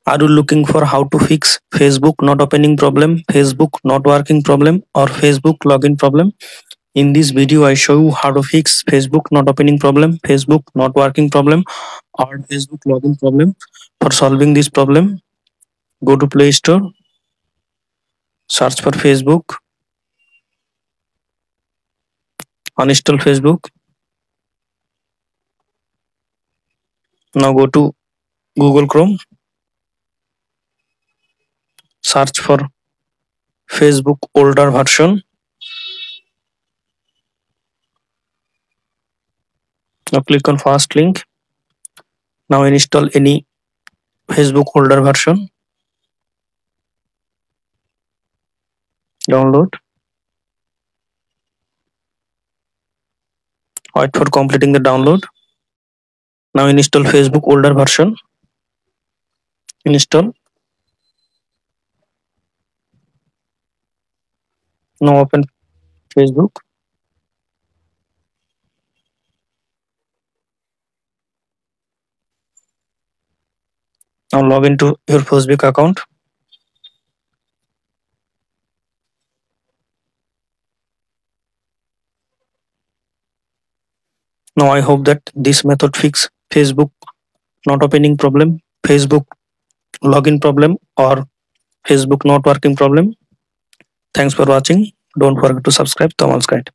Are you looking for how to fix Facebook not opening problem, Facebook not working problem, or Facebook login problem? In this video, I show you how to fix Facebook not opening problem, Facebook not working problem, or Facebook login problem. For solving this problem, go to Play Store, search for Facebook, uninstall Facebook. Now go to Google Chrome, search for Facebook older version. Now click on first link. Now install any Facebook older version. Download. Wait for completing the download. Now install Facebook older version. Install. Now open Facebook. Now log into your Facebook account. Now I hope that this method fix Facebook not opening problem, Facebook login problem, or Facebook not working problem. Thanks for watching. Don't forget to subscribe. Tamal's Guide.